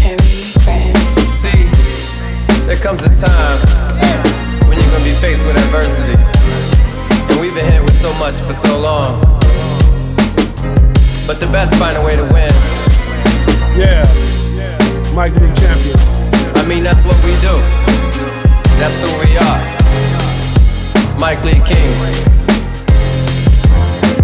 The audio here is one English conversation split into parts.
See, there comes a time when you're gonna be faced with adversity. And we've been hit with so much for so long. But the best find a way to win. Yeah, Mike League champions. I mean, that's what we do. That's who we are. Mike League Kings.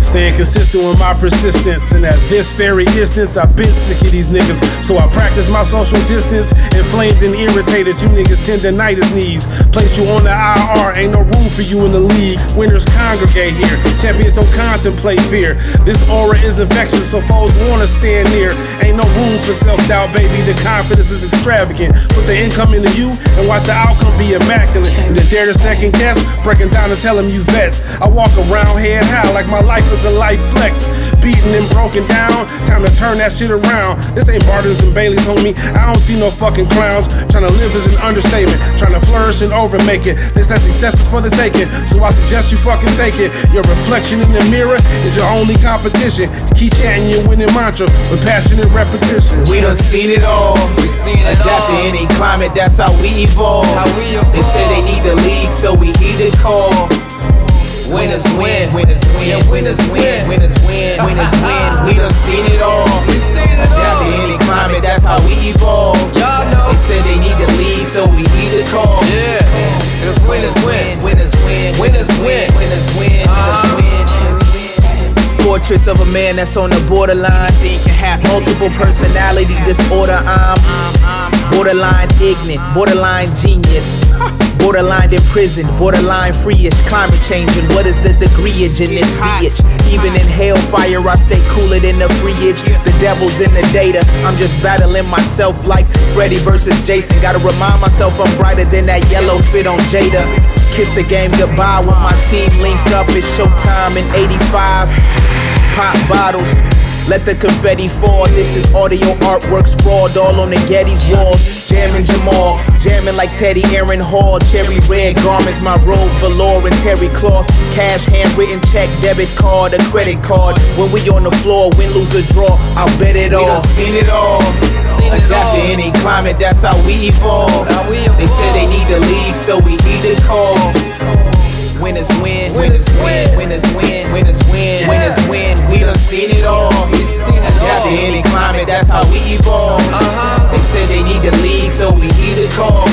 Staying consistent with my persistence, and at this very instance, I've been sick of these niggas. So I practice my social distance, inflamed and irritated. You niggas tendonitis knees. Place you on the IR, ain't no room for you in the league. Winners congregate here, champions don't contemplate fear. This aura is infectious, so foes wanna stand near. Ain't no room for self-doubt, baby, the confidence is extravagant. Put the income into you, and watch the outcome be immaculate. And to dare to second guess, breaking down and tell them you vets. I walk around head high like my life is a life flex, beaten and broken down. Time to turn that shit around. This ain't Bartons and Baileys, homie. I don't see no fucking clowns. Tryna live is an understatement. Tryna flourish and overmake it. They say success is for the taking, so I suggest you fucking take it. Your reflection in the mirror is your only competition. Keep chanting your winning mantra with passionate repetition. We done seen it all. We seen it Adapt to all. any climate, that's how we evolve. They say they need the league, so we heed the call. Winners win. Winners win, winners win, winners win, winners win. We done seen it all. We seen it Adapt all. to any climate, that's how we evolve. Y'all know. They said they need the lead, so we heed the call. Yeah, cause winners win. Winners win, Winners win. winners win, winners win. Portraits of a man that's on the borderline. Thinking have multiple personality disorder. I'm borderline ignorant, borderline genius, borderline imprisoned, borderline free-ish. Climate changing, what is the degreeage in this bitch? Even in hellfire, I stay cooler than the fridge. The devil's in the data, I'm just battling myself like Freddy versus Jason. Gotta remind myself I'm brighter than that yellow fit on Jada. Kiss the game goodbye when my team linked up. It's showtime in 85. Pop bottles, let the confetti fall. This is audio artwork sprawled all on the Getty's walls. Jamming Jamal, jamming like Teddy Aaron Hall. Cherry red garments, my robe, velour and terry cloth. Cash, handwritten check, debit card, a credit card. When we on the floor, win, lose, or draw, I'll bet it all. We done seen it all. Adapt to any climate, that's how we evolve. They said they need the league, so we heed the call. Winners win, winners win, winners win, winners win, winners win. We done seen it all. Adapt to any climate, that's how we evolve. They said they need the league, so we heed the call.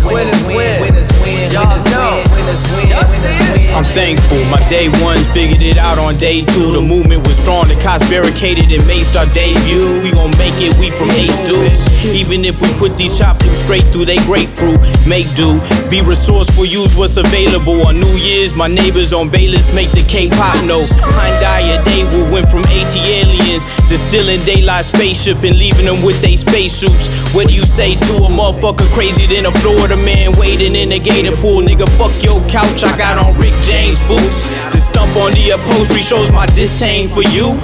Winners win, winners win, winners win, winners win, winners win. I'm thankful, my day ones figured it out on day two. The movement was strong, the cops barricaded and maced our debut. We gon' make it, we from Ace Dudes. Even if we put these chopped through straight through they grapefruit, make do. Be resourceful, use what's available. On New Year's, my neighbors on Bayless make the K-pop note. Hyundai a day will went from AT aliens to stealing daylight spaceship and leaving them with they spacesuits. What do you say to a motherfucker crazy than a Florida man waiting in a gator pool? Nigga, fuck your couch, I got on Rick James boots. To stump on the upholstery shows my disdain for you.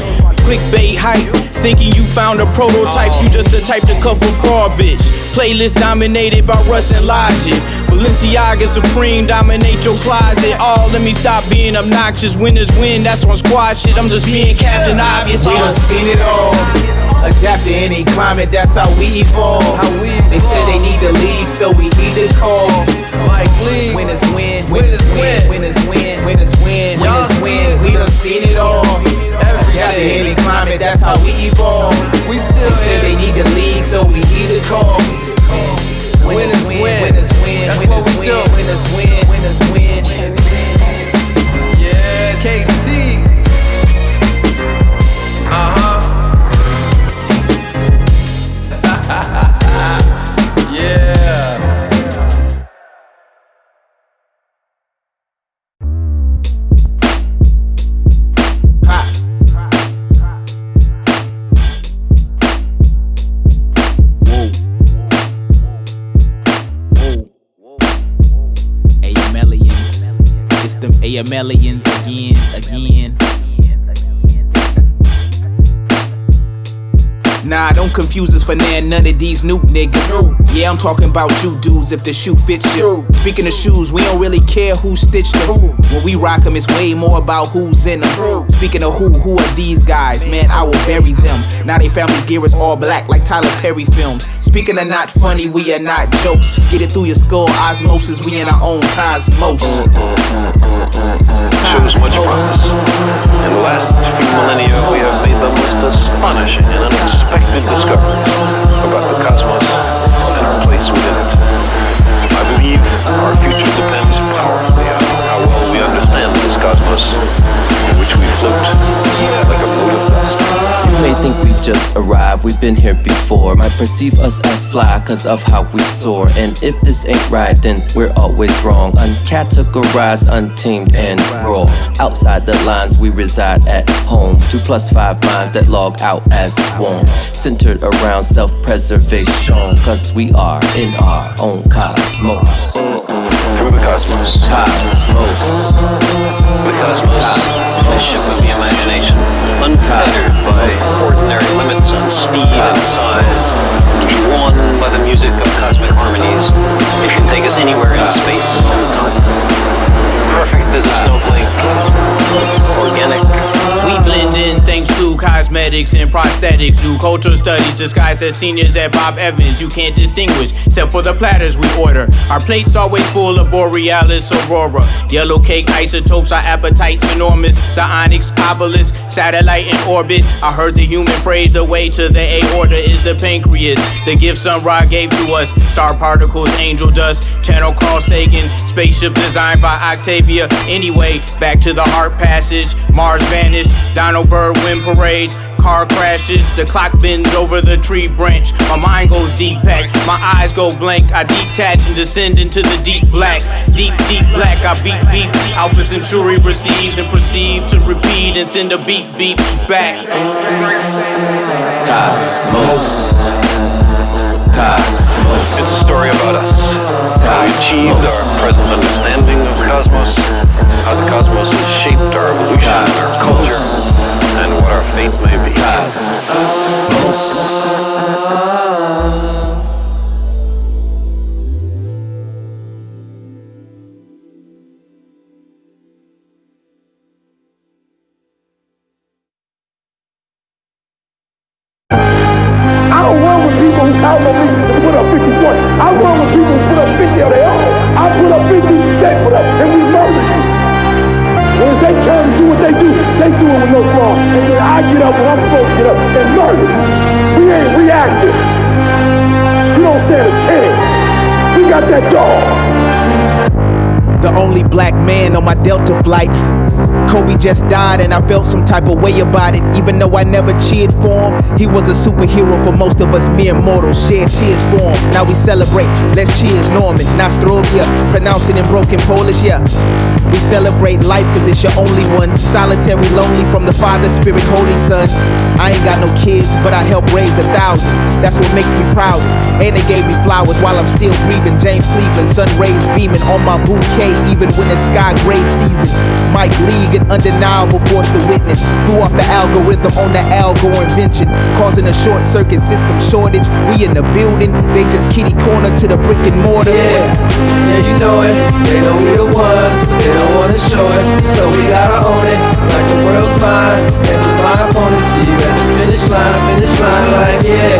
Clickbait hype, thinking you found a prototype. You just the type to cuff a car, bitch. Playlist dominated by Russ and Logic. Balenciaga Supreme dominate your closet. Oh, let me stop being obnoxious. Winners win, that's on squad shit. I'm just being Captain Obvious. We done seen it all. Adapt to any climate, that's how we evolve. They said they need the lead, so we heed the call. Mike League. Winners win, winners win, winners win, winners win, winners win. We done seen it all. Adapt to any climate, that's how we evolve. We still They said they need the lead, so we heed the call. Winners win, winners win, That's winners what we win, do. winners win, winners win. Yeah, KT. Yeah. AMLians again. Nah, don't confuse us for none of these new niggas. Yeah, I'm talking about you dudes if the shoe fits you. Speaking of shoes, we don't really care who stitched them. When we rock them, it's way more about who's in them. Speaking of who are these guys? Man, I will bury them. Now they family gear is all black like Tyler Perry films. Speaking of not funny, we are not jokes. Get it through your skull, osmosis, we in our own cosmos. Shows much promise. In the last few millennia, we have made the most astonishing and unexpected discoveries about the cosmos and our place within it. I believe our future depends powerfully on how well we understand this cosmos in which we float like a mote of dust. You may think we've just arrived, we've been here before. Might perceive us as fly cause of how we soar. And if this ain't right, then we're always wrong. Uncategorized, unteamed, and raw. Outside the lines, we reside at home. 2 + 5 minds that log out as one. Centered around self-preservation, cause we are in our own cosmos. Through the cosmos. Cosmos. The cosmos. The ship of the imagination. Unfettered by ordinary limits on speed and size. Drawn by the music of cosmic harmonies. It can take us anywhere in space and time. Perfect as a snowflake. Organic. We blend in thanks to cosmetics and prosthetics. Do cultural studies disguised as seniors at Bob Evans. You can't distinguish except for the platters we order. Our plates always full of borealis aurora. Yellow cake isotopes, our appetites enormous. The onyx obelisk, satellite in orbit. I heard the human phrase, the way to the aorta is the pancreas. The gift Sun Ra gave to us. Star particles, angel dust, channel Carl Sagan. Spaceship designed by Octavia. Anyway, back to the heart passage. Mars vanished, Dino Bird wind parades. Car crashes, the clock bends over the tree branch. My mind goes deep back, my eyes go blank. I detach and descend into the deep black. Deep black, I beep beep. Alpha Centauri receives and proceeds to repeat and send a beep back. Cosmos. Cosmos. It's a story about us. How we achieved our present understanding of the cosmos. How the cosmos has shaped our evolution, our culture, and what our fate may be. I don't run with people who count on me and put up 50 points. I run with people who put up 50 on their own. I put up 50, they put up, and we murder you. When it's their turn to do what they do it with no flaw. And then I get up when I'm supposed to get up and murder you. We ain't reactive. You don't stand a chance. We got that dog. The only black man on my Delta flight. Kobe just died and I felt some type of way about it. Even though I never cheered for him, he was a superhero for most of us mere mortals. Shed tears for him, now we celebrate. Let's cheers Norman, Nostrovia, pronouncing in broken Polish, yeah. We celebrate life cause it's your only one. Solitary, lonely from the Father, Spirit, Holy Son. I ain't got no kids, but I helped raise 1,000. That's what makes me proudest. And they gave me flowers while I'm still breathing. James Cleveland, sun rays beaming on my bouquet, even when it's sky gray season. Mike League, an undeniable force to witness. Threw off the algorithm on the algo invention, causing a short circuit system shortage. We in the building, they just kitty corner to the brick and mortar. Yeah, you know it. They know we the ones, but they don't wanna show it. So we gotta own it, like the world's mine. And to my opponent, see you at the finish line, like yeah,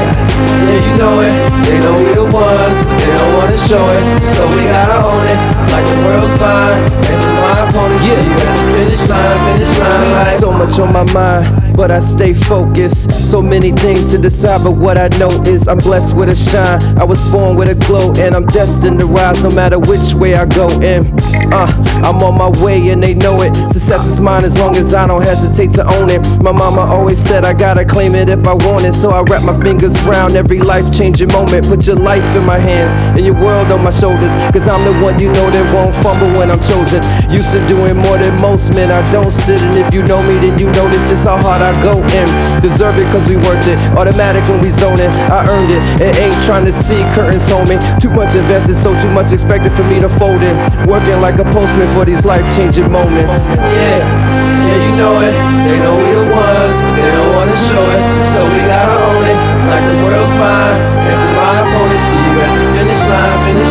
you know it. They know we the ones, but they don't wanna show it. So we gotta own it, like the world's mine. And to my opponent, see you at the finish line, like so much on my mind, but I stay focused. So many things to decide, but what I know is I'm blessed with a shine. I was born with a glow, and I'm destined to rise no matter which way I go. And I'm on my way, and they know it. Success is mine as long as I don't hesitate to own it. My mama always said I gotta claim it if I want it, so I wrap my fingers around every life-changing moment. Put your life in my hands and your world on my shoulders, cause I'm the one you know that won't fumble when I'm chosen. Used to doing more than most men, I don't sit. And if you know me, then you know this is how hard I go in. Deserve it cause we worth it. Automatic when we zone it. I earned it and ain't trying to see curtains homie. Too much invested, so too much expected for me to fold in. Working like a postman for these life-changing moments. yeah, you know it. They know we the ones, but they don't wanna show it. So we gotta own it, like the world's mine. And to my opponents, see you at the finish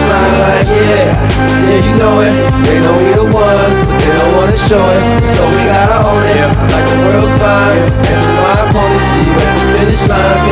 line like yeah, you know it. They know we the ones, but they don't wanna show it, so we gotta own it, like the world's mine. And to my opponents, see you at the finish line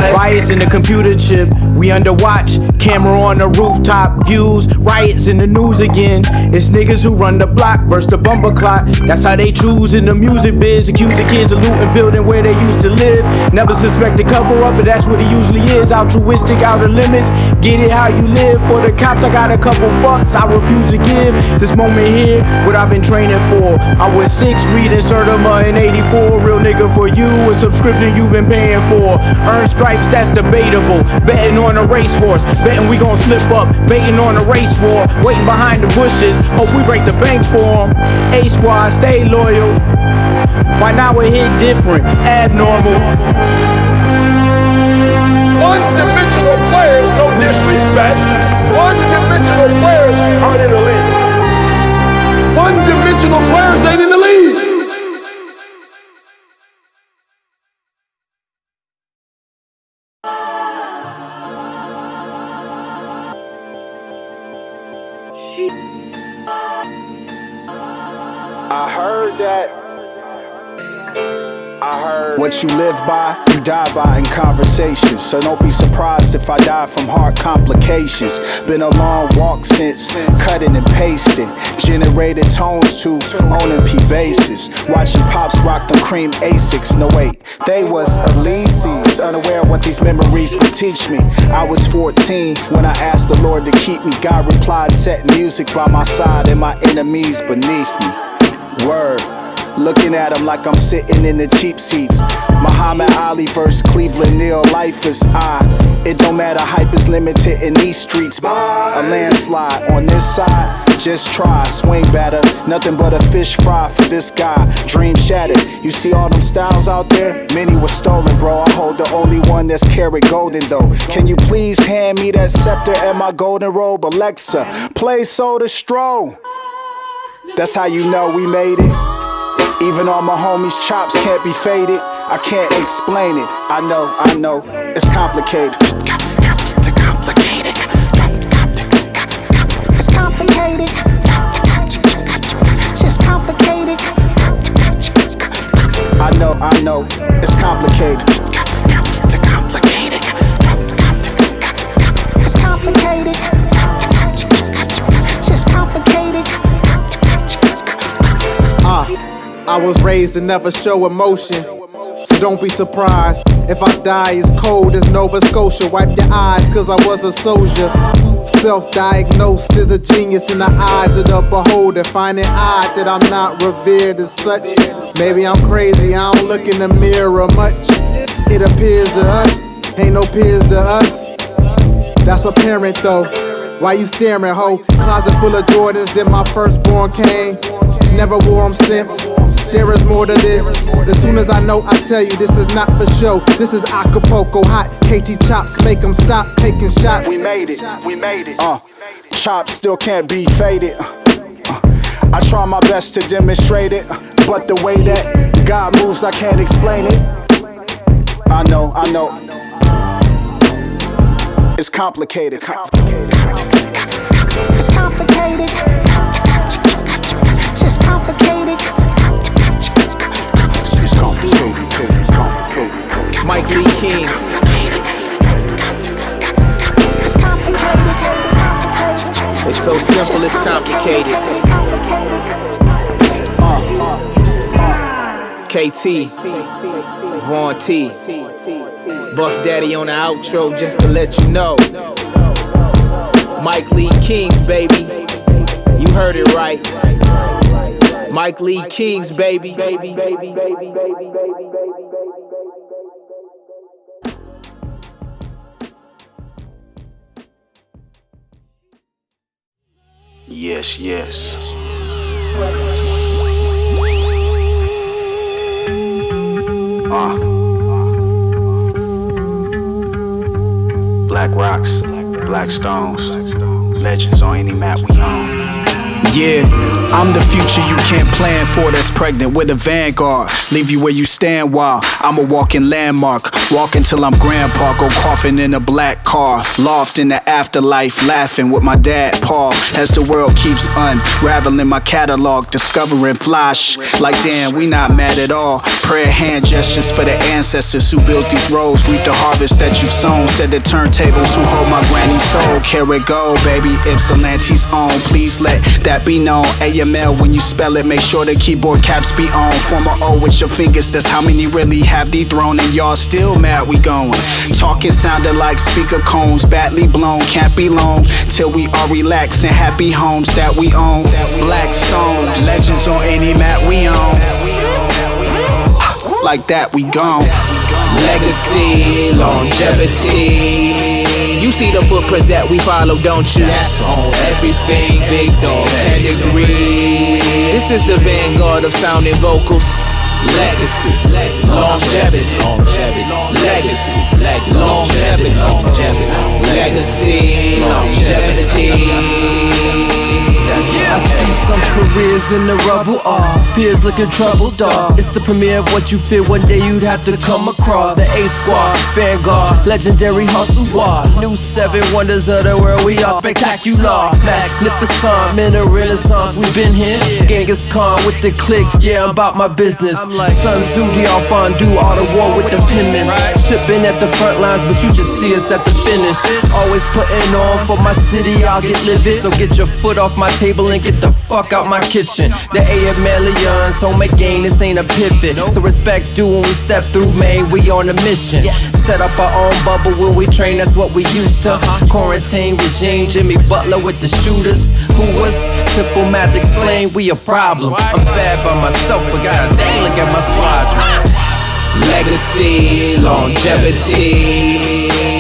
like riots in the computer chip, we under watch. Camera on the rooftop, views, riots in the news again. It's niggas who run the block versus the bumper clock. That's how they choose in the music biz. Accuse the kids of looting building where they used to live. Never suspected cover up, but that's what it usually is. Altruistic, out of limits. Get it how you live. For the cops, I got a couple bucks I refuse to give. This moment here, what I've been training for. I was 6 reading Sertima in 84. Real nigga for you, a subscription you've been paying for. Earn stripes, that's debatable. Betting on a racehorse, betting we gon' slip up. Baiting on a race war, waiting behind the bushes. Hope we break the bank for 'em. A-Squad, stay loyal. Why now we hit different, abnormal. One-dimensional players, no disrespect. One-dimensional players aren't in the league. One-dimensional players ain't in the league. I heard that. What you live by, you die by in conversations. So don't be surprised if I die from heart complications. Been a long walk since cutting and pasting. Generated tones to on and P bases. Watching pops rock them cream Asics. No wait, they was Elysees. Unaware of what these memories would teach me. I was 14 when I asked the Lord to keep me. God replied, set music by my side and my enemies beneath me. Word. Looking at him like I'm sitting in the cheap seats. Muhammad Ali versus Cleveland Neal, life is I. It don't matter, hype is limited in these streets. A landslide on this side, just try, swing batter. Nothing but a fish fry for this guy, dream shattered. You see all them styles out there? Many were stolen, bro. I hold the only one that's carried golden though. Can you please hand me that scepter and my golden robe? Alexa, play Soda Stroh. That's how you know we made it. Even all my homies' chops can't be faded. I can't explain it. I know, it's complicated. It's complicated. It's complicated. It's just complicated. I know, it's complicated. It's complicated. It's complicated. It's just complicated. I was raised to never show emotion, so don't be surprised if I die as cold as Nova Scotia. Wipe your eyes, cause I was a soldier. Self-diagnosed as a genius in the eyes of the beholder. Finding odd that I'm not revered as such. Maybe I'm crazy, I don't look in the mirror much. It appears to us, ain't no peers to us. That's apparent though. Why you staring, ho? Closet full of Jordans, then my firstborn came. Never wore them since. There is more to this. As soon as I know, I tell you this is not for show. This is Acapulco hot. KT chops make them stop taking shots. We made it. Chops still can't be faded. I try my best to demonstrate it, but the way that God moves, I can't explain it. I know. It's complicated. It's complicated. It's just complicated. It's complicated. Mike Lee Kings. It's complicated. It's so simple, it's complicated. KT, VaughanTego, Buff Daddy on the outro just to let you know. Mike Lee Kings, baby. You heard it right. Mike Lee Kings, baby. Yes. Black rocks, black stones, legends on any map we own. Yeah, I'm the future you can't plan for that's pregnant with a Vanguard. Leave you where you stand while I'm a walking landmark. Walking till I'm grandpa, go coughing in a black car. Loft in the afterlife, laughing with my dad, Paul. As the world keeps unraveling my catalog, discovering fly like damn, we not mad at all. Prayer hand gestures for the ancestors who built these roads. Reap the harvest that you've sown. Said the turntables who hold my granny's soul. Carrot gold, baby, Ypsilanti's own. Please let that be known. AML when you spell it, make sure the keyboard caps be on. Form a O with your fingers, that's how many really have dethroned. And y'all still mad we going. Talking sounded like speaker cones, badly blown. Can't be long till we are relaxed in happy homes that we own. Black stones, legends on any mat we own. Like that we gone. Legacy, longevity. You see the footprints that we follow, don't you? That's on everything, big dog pedigree. This is the vanguard of sounding vocals. Legacy, longevity, legacy, longevity, legacy, longevity. I see some careers in the rubble, peers looking troubled, dog. It's the premiere of what you feel one day you'd have to come across. The A Squad, Vanguard, legendary hustle war. New 7 wonders of the world, we are spectacular. Magnificent, men of renaissance, we been here. Genghis Khan with the click, yeah, I'm about my business. Sun Tzu, Fondue, all the war with the penman. Shipping at the front lines, but you just see us at the finish. Always putting on for my city, I'll get livid. So get your foot off my table and get the fuck out my kitchen. The A-Millions, homemade game, this ain't a pivot. So respect due when we step through, man, we on a mission. Set up our own bubble when we train, that's what we used to. Quarantine regime, Jimmy Butler with the shooters. Who was simple math explain, we a problem. I'm bad by myself, but goddamn, look at my squadron. Legacy, longevity.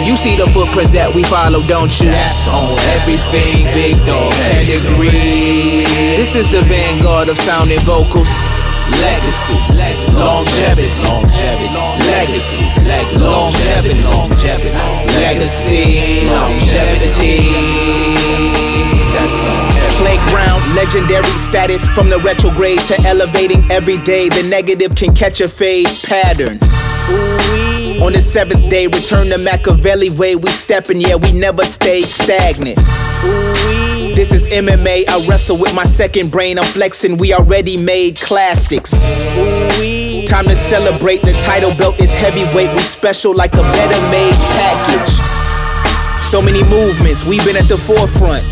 You see the footprints that we follow, don't you? That's on everything, big dog pedigree. This is the vanguard of sounding vocals. Legacy, longevity, legacy, longevity, legacy, longevity. That's all. Playground, legendary status from the retrograde to elevating every day. The negative can catch a fade pattern. Ooh-wee. On the 7th day, return to Machiavelli way. We steppin', yeah, we never stayed stagnant. Ooh-wee. This is MMA, I wrestle with my second brain. I'm flexing, we already made classics. Ooh-wee. Time to celebrate, the title belt is heavyweight. We special like a better made package. So many movements, we've been at the forefront.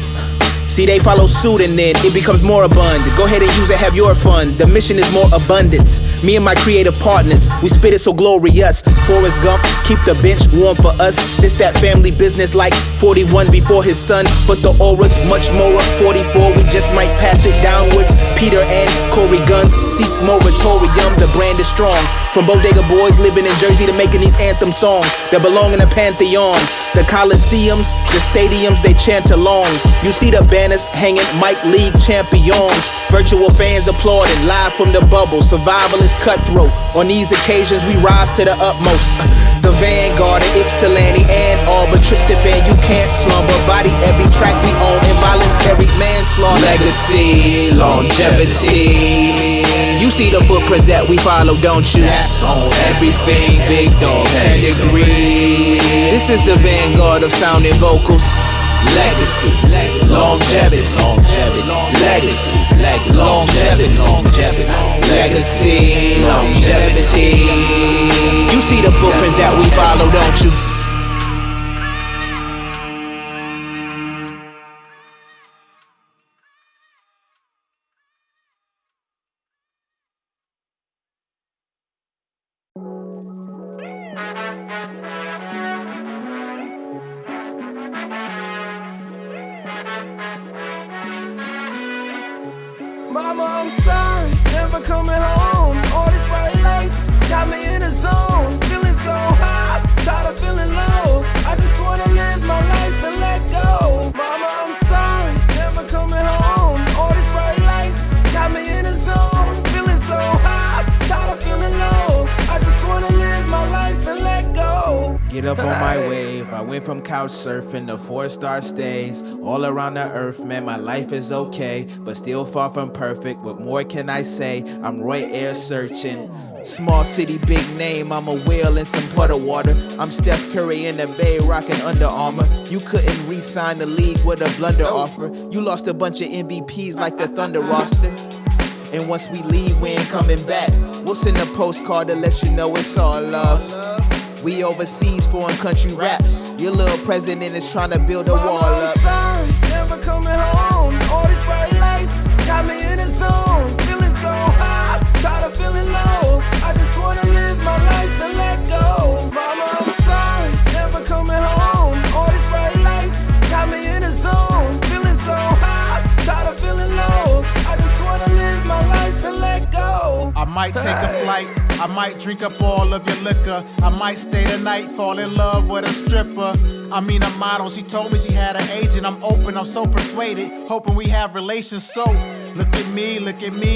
See, they follow suit and then it becomes more abundant. Go ahead and use it, have your fun. The mission is more abundance. Me and my creative partners, we spit it so glorious. Forrest Gump, keep the bench warm for us. This that family business like 41 before his son. But the aura's much more. 44, we just might pass it downwards. Peter and Corey Guns, ceased moratorium. The brand is strong. From bodega boys living in Jersey to making these anthem songs that belong in a pantheon. The coliseums, the stadiums, they chant along. You see the banners hanging, Mike League champions. Virtual fans applauding, live from the bubble. Survival is cutthroat. On these occasions, we rise to the utmost. The Vanguard and Ypsilanti and all, but tryptophan, you can't slumber. Body every track we own, involuntary manslaughter. Legacy, longevity. You see the footprints that we follow, don't you? That's on everything, big dog pedigree. This is the vanguard of sounding vocals. Legacy, longevity, legacy, longevity, legacy, longevity. You see the footprints that we follow, don't you? Mama, I'm sorry, never coming home. All these bright lights got me in a zone. Feeling so high, tired of feeling low. I just wanna live my life and let go. Mama, I'm sorry, never coming home. All these bright lights got me in a zone. Feeling so high, tired of feeling low. I just wanna live my life and let go. Get up on my way. wave. I went from couch surfing to 4-star stays. All around the earth, man, my life is okay, but still far from perfect. What more can I say? I'm right air searching. Small city, big name, I'm a whale in some puddle water. I'm Steph Curry in the Bay, rocking Under Armour. You couldn't re-sign the league with a blunder offer. You lost a bunch of MVPs like the Thunder roster. And once we leave, we ain't coming back. We'll send a postcard to let you know it's all love. We overseas, foreign country raps. Your little president is trying to build a wall up. Sorry, never coming home. All these bright lights got me in the zone. Feeling so high, tired of feeling low. I just wanna live my life and let go. Mama, I'm sorry, never coming home. All these bright lights got me in the zone. Feeling so high, tired of feeling low. I just wanna live my life and let go. I might take a flight, I might drink up all of your liquor. I might stay the night, fall in love with a stripper. I mean a model, she told me she had an agent. I'm open, I'm so persuaded, hoping we have relations. So look at me,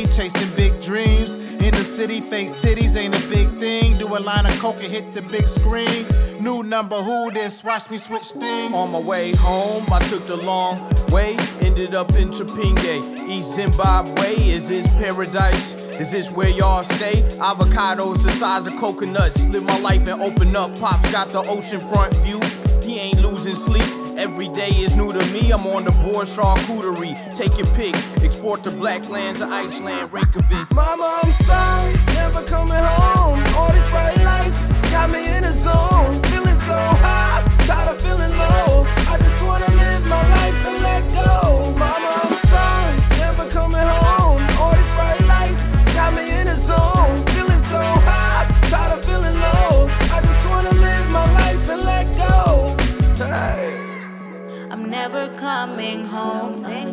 chasing big dreams. In the city, fake titties ain't a big thing. Do a line of coke and hit the big screen. New number, who this? Watch me switch things. On my way home, I took the long way. Ended up in Chipinge, East Zimbabwe. Is this paradise? Is this where y'all stay? Avocados the size of coconuts. Live my life and open up. Pop's got the oceanfront view. He ain't losing sleep. Every day is new to me. I'm on the board, charcuterie. Take your pick. Export to black lands of Iceland, Reykjavik. Mama, I'm sorry, never coming home. All these bright lights got me in the zone. Feeling so high, tired of feeling low. I just wanna live my life and let go. Mama, I'm sorry, never coming home. All these bright lights got me in the zone. Feeling so high, tired of feeling low. I just wanna live my life and let go. Hey. I'm never coming home again.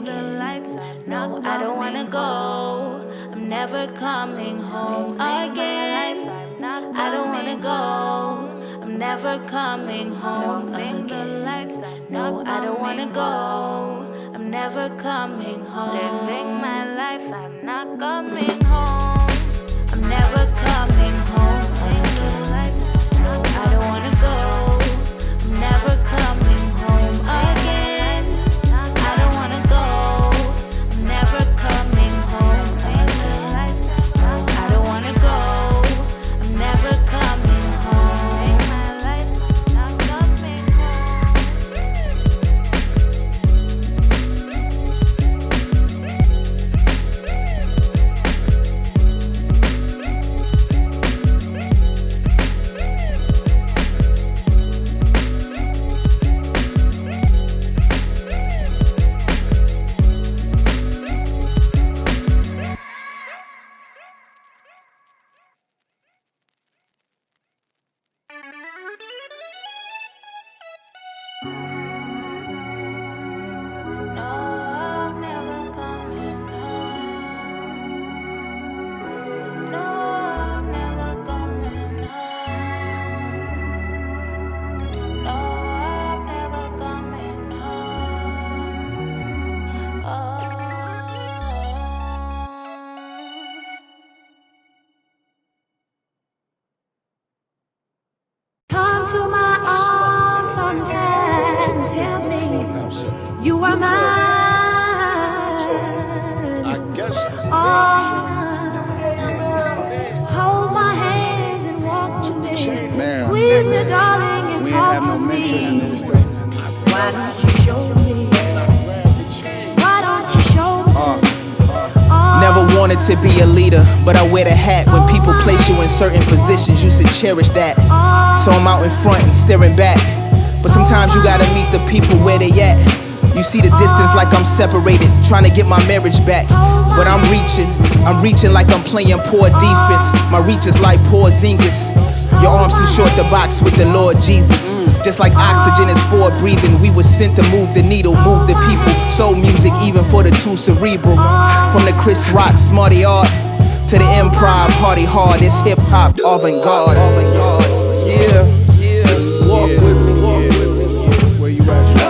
No, I don't wanna go. I'm never coming home again. I don't wanna go. I'm never coming home again. No, I don't wanna go. I'm never coming home. Living my life, I'm not coming home. I'm never coming home again. No, I don't wanna go. I'm never coming home again. I don't wanna go. I'm never coming home again. No, I don't wanna go. I'm never coming home. My life, not coming Come to my arms sometime and tell me you are mine. Hold my hands and walk with me. Squeeze me, darling, and talk to me. Why don't you show me? Why don't you show me? Never wanted to be a leader, but I wear the hat. When people place you in certain positions, you should cherish that. So I'm out in front and staring back, but sometimes you gotta meet the people where they at. You see the distance like I'm separated, trying to get my marriage back. But I'm reaching like I'm playing poor defense. My reach is like Porzingis. Your arms too short to box with the Lord Jesus. Just like oxygen is for breathing, we were sent to move the needle, move the people. Soul music, even for the too cerebral. From the Chris Rock, Smarty Art, to the improv, Hardy Hard, it's hip hop, avant-garde. Yeah, walk with me. Where you at?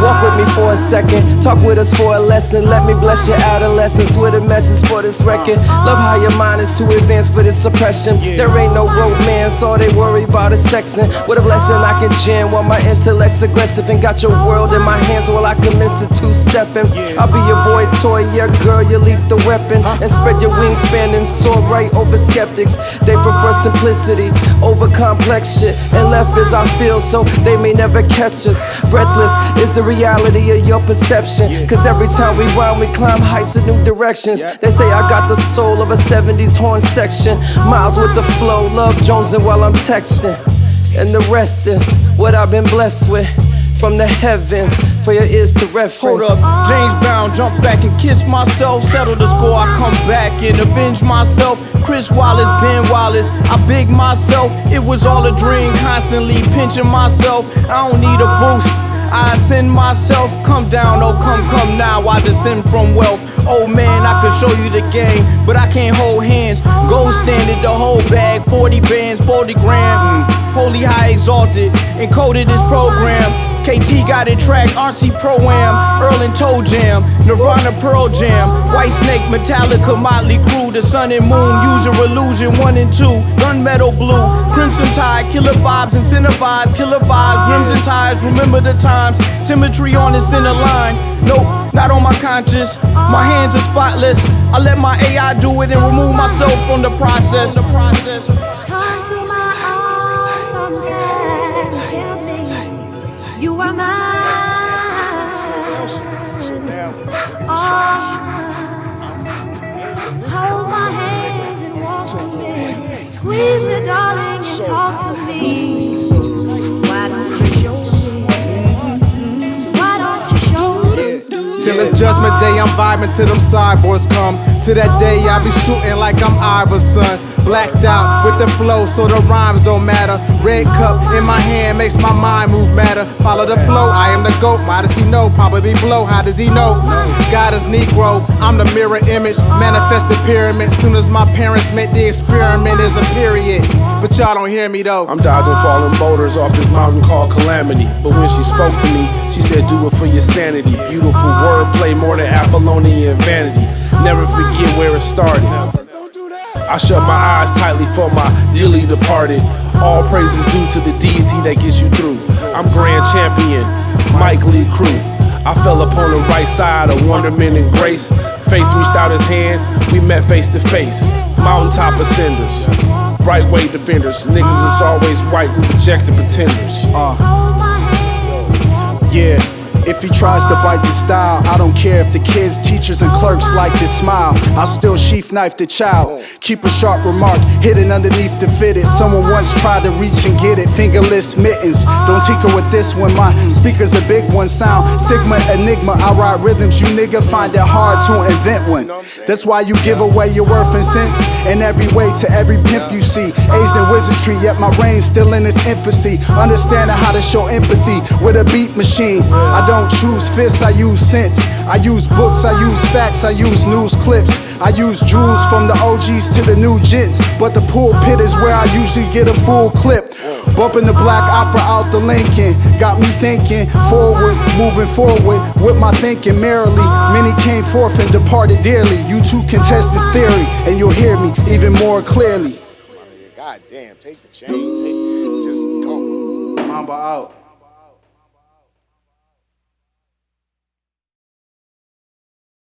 Walk with me for a second. Talk with us for a lesson. Let me bless your adolescence with a message for this record. Love how your mind is too advanced for this suppression. There ain't no romance, all they worry about is sexing. With a blessing I can jam while my intellect's aggressive. And got your world in my hands while I commence to two-stepping. I'll be your boy toy, yeah girl, you leap the weapon. And spread your wingspan and soar right over skeptics. They prefer simplicity over complex shit. And left is our field, so they may never catch us. Breathless is the reality of your perception. Cause every time we rhyme, we climb heights in new directions. They say I got the soul of a 70s horn section. Miles with the flow, love jonesing while I'm texting. And the rest is what I've been blessed with from the heavens for your ears to reference. Hold up, James Brown, jump back and kiss myself. Settle the score, I come back and avenge myself. Chris Wallace, Ben Wallace, I big myself. It was all a dream, constantly pinching myself. I don't need a boost, I ascend myself. Come down, oh come now, I descend from wealth. Oh man, I could show you the game, but I can't hold hands. Gold standard, the whole bag, 40 bands, 40 grand. Holy high exalted, encoded this program. KT got it tracked, RC Pro-Am, Earl and Toe Jam, Nirvana Pearl Jam, White Snake, Metallica, Motley Crue, The Sun and Moon, User Illusion 1 and 2, Gunmetal Blue, Crimson Tide, Killer Vibes, Incentivize, Killer Vibes, Rims and Ties, remember the times, Symmetry on the center line, nope, not on my conscience, my hands are spotless, I let my AI do it and remove myself from the process. Come to my arms and tell me you are mine. Hold my hands and walk with me. Squeeze me, darling, and talk to me. Why don't you show me? Why don't you show me? Till it's judgment day, I'm vibing till them cyborgs come. To that day, I be shooting like I'm Iverson. Blacked out with the flow, so the rhymes don't matter. Red cup in my hand makes my mind move matter. Follow the flow, I am the GOAT. Modesty no, probably blow. How does he know? God is Negro, I'm the mirror image. Manifested pyramid. Soon as my parents met, the experiment is a period. But y'all don't hear me though. I'm dodging falling boulders off this mountain called Calamity. But when she spoke to me, she said do it for your sanity. Beautiful wordplay, more than Apollonian vanity. Never forget where it started. I shut my eyes tightly for my dearly departed. All praises due to the deity that gets you through. I'm grand champion, Mike Lee Crew. I fell upon the right side of wonderment and grace. Faith reached out his hand, we met face to face. Mountaintop ascenders, right way defenders. Niggas is always right, we rejected pretenders. Yeah. If he tries to bite the style, I don't care if the kids, teachers, and clerks like to smile. I'll still sheath knife the child. Keep a sharp remark hidden underneath the fitted. Someone once tried to reach and get it, fingerless mittens. Don't tinker with this when my speakers a big one sound. Sigma, enigma, I ride rhythms. You nigga find it hard to invent one. That's why you give away your worth and cents in every way to every pimp you see. A's and wizardry, yet my reign's still in its infancy. Understanding how to show empathy with a beat machine. I don't choose fists, I use sense. I use books, I use facts, I use news clips. I use jewels from the OGs to the new gents. But the pulpit is where I usually get a full clip. Bumping the black opera out the Lincoln. Got me thinking forward, moving forward with my thinking merrily. Many came forth and departed dearly. You two contest this theory and you'll hear me even more clearly. God damn, take the chain, just go. Mamba out.